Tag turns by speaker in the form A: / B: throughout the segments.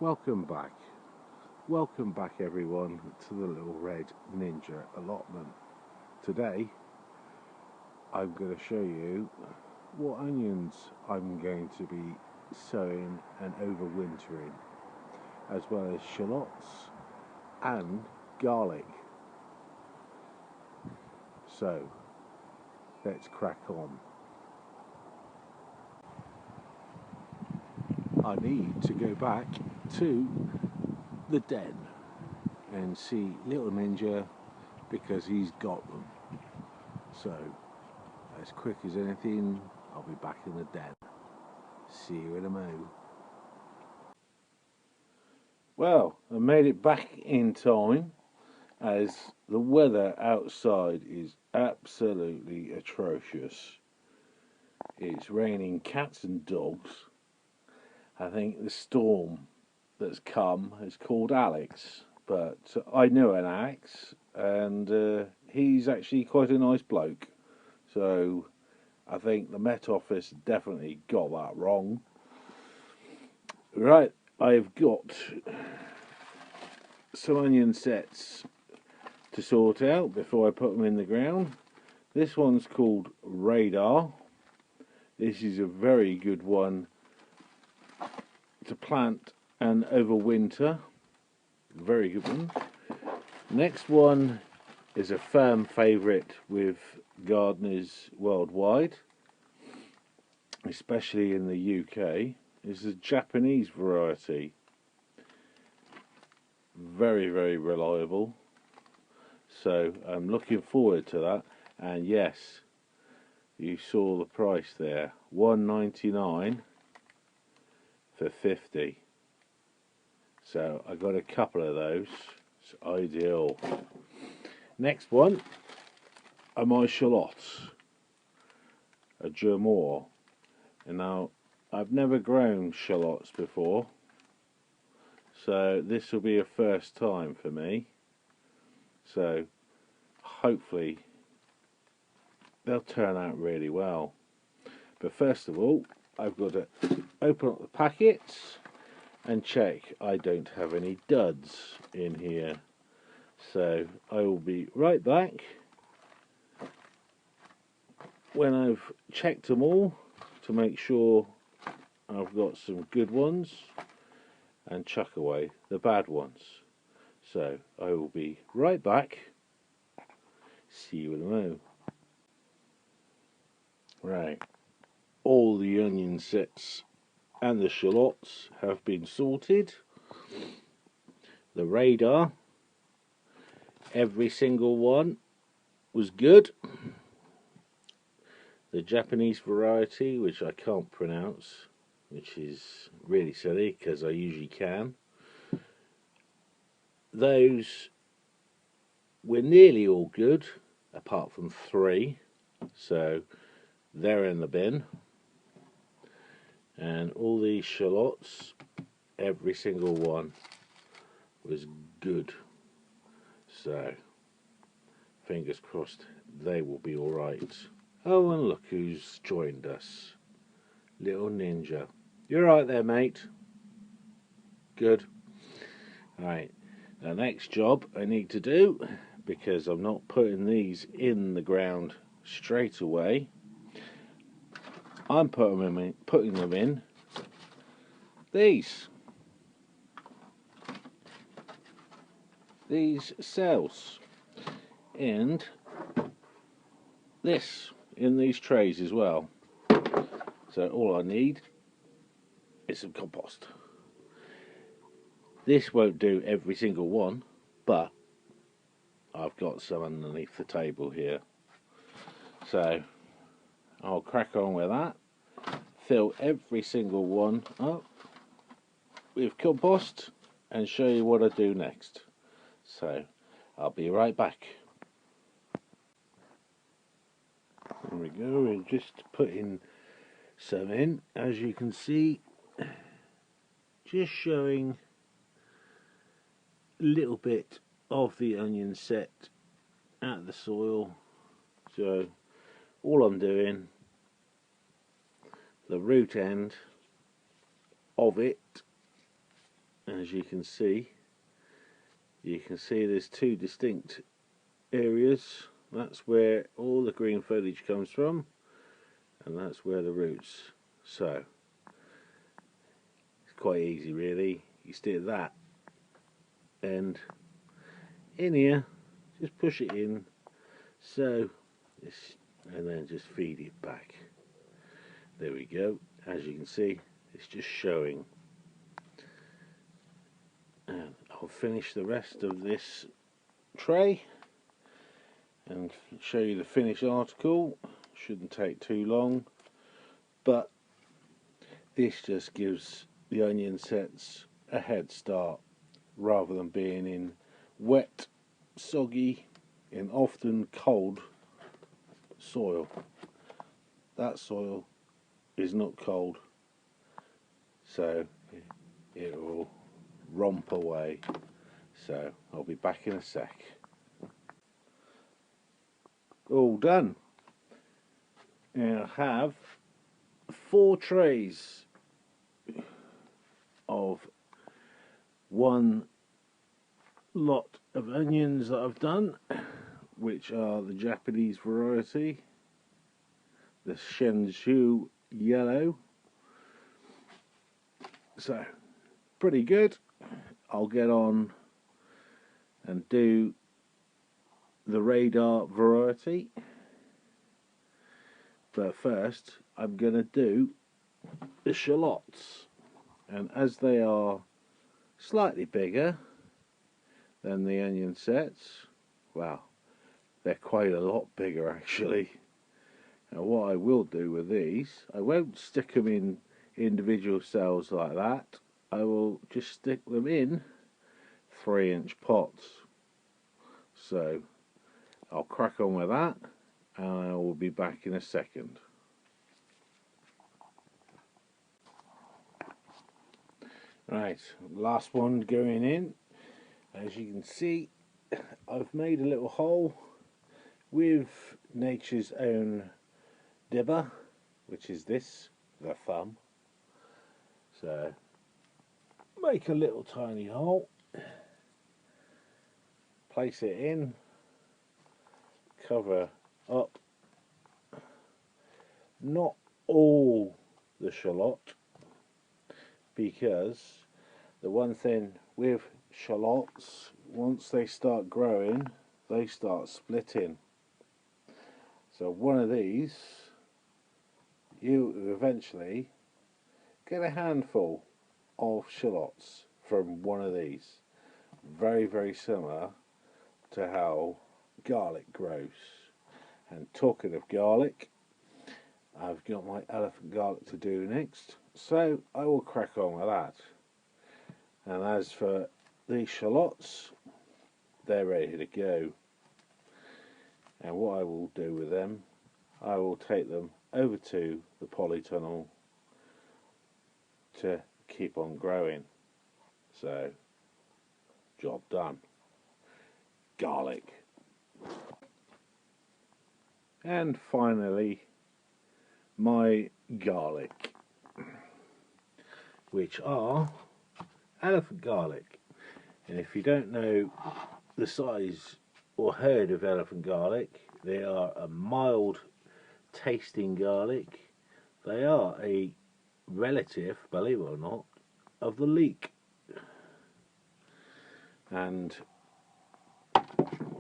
A: Welcome back. Welcome back everyone to the Little Red Ninja allotment. Today I'm going to show you what onions I'm going to be sowing and overwintering, as well as shallots and garlic. So let's crack on. I need to go back to the den and see Little Ninja because he's got them. So as quick as anything, I'll be back in the den. See you in a mo. Well, I made it back in time, as the weather outside is absolutely atrocious. It's raining cats and dogs. I think the storm that's come is called Alex, but I know an Alex, and he's actually quite a nice bloke. So I think the Met Office definitely got that wrong. Right, I've got some onion sets to sort out before I put them in the ground. This one's called Radar. This is a very good one to plant and overwinter. Very good one. Next one is a firm favourite with gardeners worldwide, especially in the UK. It's a Japanese variety. Very, very reliable. So I'm looking forward to that. And yes, you saw the price there, $1.99 for 50. So I got a couple of those. It's ideal. Next one are my shallots, a Germois. And now I've never grown shallots before, so this will be a first time for me. So hopefully they'll turn out really well. But first of all, I've got to open up the packets and check I don't have any duds in here. So I will be right back when I've checked them all to make sure I've got some good ones and chuck away the bad ones. So I will be right back. See you in a moment. Right, all the onion sets and the shallots have been sorted. The Radar, every single one was good. The Japanese variety, which I can't pronounce, which is really silly because I usually can, those were nearly all good apart from 3, so they're in the bin. And all these shallots, every single one was good, so fingers crossed they will be alright. Oh, and look who's joined us, Little Ninja. You're right there, mate. Good. Alright, the next job I need to do, because I'm not putting these in the ground straight away, I'm putting them in these cells, and this in these trays as well. So all I need is some compost. This won't do every single one, but I've got some underneath the table here. So I'll crack on with that. Fill every single one up with compost and show you what I do next. So I'll be right back. There we go, we're just putting some in, as you can see, just showing a little bit of the onion set at the soil. So all I'm doing, the root end of it as you can see there's two distinct areas. That's where all the green foliage comes from, and that's where the roots. So it's quite easy really. You stick that end in here, just push it in, so this, and then just feed it back. There we go. As you can see, it's just showing. And I'll finish the rest of this tray and show you the finished article. Shouldn't take too long, but this just gives the onion sets a head start rather than being in wet, soggy and often cold soil. That soil is not cold, so it will romp away. So I'll be back in a sec. All done. And I have 4 trays of one lot of onions that I've done, which are the Japanese variety, the Shenzhou yellow. So pretty good. I'll get on and do the radar variety, but first I'm going to do the shallots, and as they are slightly bigger than the onion sets, well, they're quite a lot bigger actually. Now what I will do with these, I won't stick them in individual cells like that. I will just stick them in 3-inch pots. So I'll crack on with that, and I will be back in a second. Right, last one going in. As you can see, I've made a little hole with nature's own dibber, which is this, the thumb. So make a little tiny hole, place it in, cover up, not all the shallot, because the one thing with shallots, once they start growing, they start splitting. So one of these, you eventually get a handful of shallots from one of these. Very, very similar to how garlic grows. And talking of garlic, I've got my elephant garlic to do next, so I will crack on with that. And as for these shallots, they're ready to go. And what I will do with them, I will take them over to the polytunnel to keep on growing. So, job done. Garlic. And finally, my garlic, which are elephant garlic. And if you don't know the size or heard of elephant garlic, they are a mild tasting garlic. They are a relative, believe it or not, of the leek. And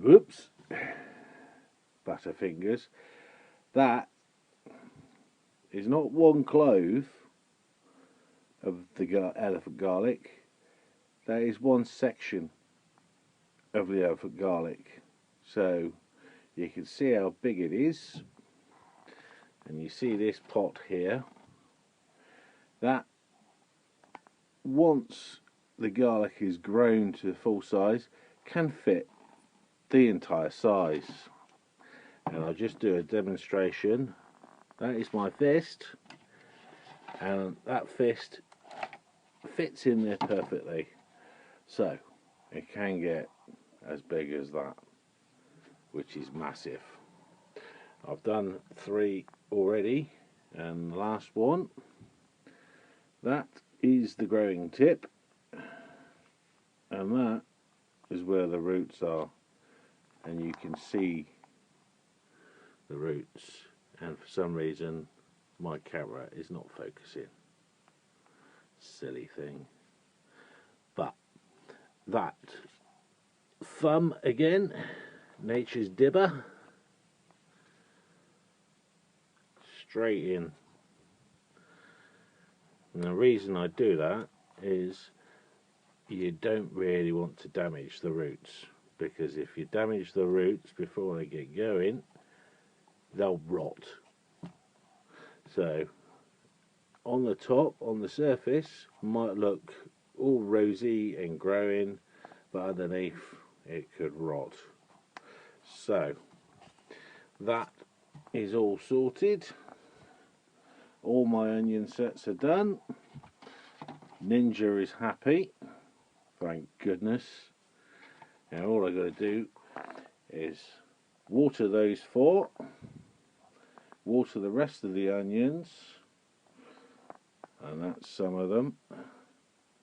A: whoops, butterfingers, that is not one clove of the elephant garlic, that is one section of the elephant garlic. So you can see how big it is, and you see this pot here, that once the garlic is grown to the full size can fit the entire size. And I'll just do a demonstration. That is my fist, and that fist fits in there perfectly. So it can get as big as that, which is massive. I've done 3 already, and the last one, that is the growing tip. and that is where the roots are, and you can see the roots, and for some reason my camera is not focusing. Silly thing. But that thumb again, nature's dibber, straight in. And the reason I do that is you don't really want to damage the roots, because if you damage the roots before they get going, they'll rot. So on the top, on the surface, might look all rosy and growing, but underneath it could rot. So that is all sorted. All my onion sets are done. Ninja is happy, thank goodness. Now all I've got to do is water those 4, water the rest of the onions, and that's some of them.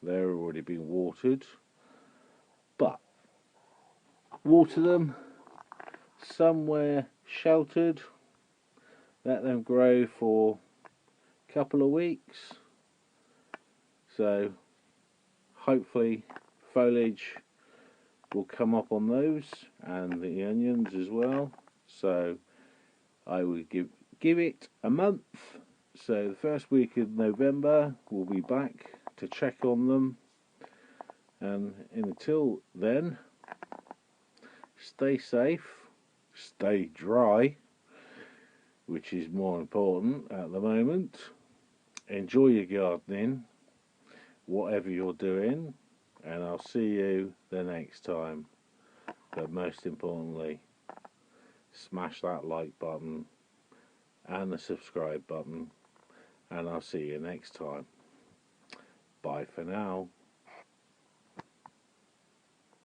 A: They're already been watered, but water them somewhere sheltered, let them grow for a couple of weeks, so hopefully foliage will come up on those and the onions as well. So I would give it a month. So the first week of November we'll be back to check on them, and until then, stay safe, stay dry, which is more important at the moment. Enjoy your gardening, whatever you're doing, and I'll see you the next time. But most importantly, smash that like button and the subscribe button, and I'll see you next time. Bye for now.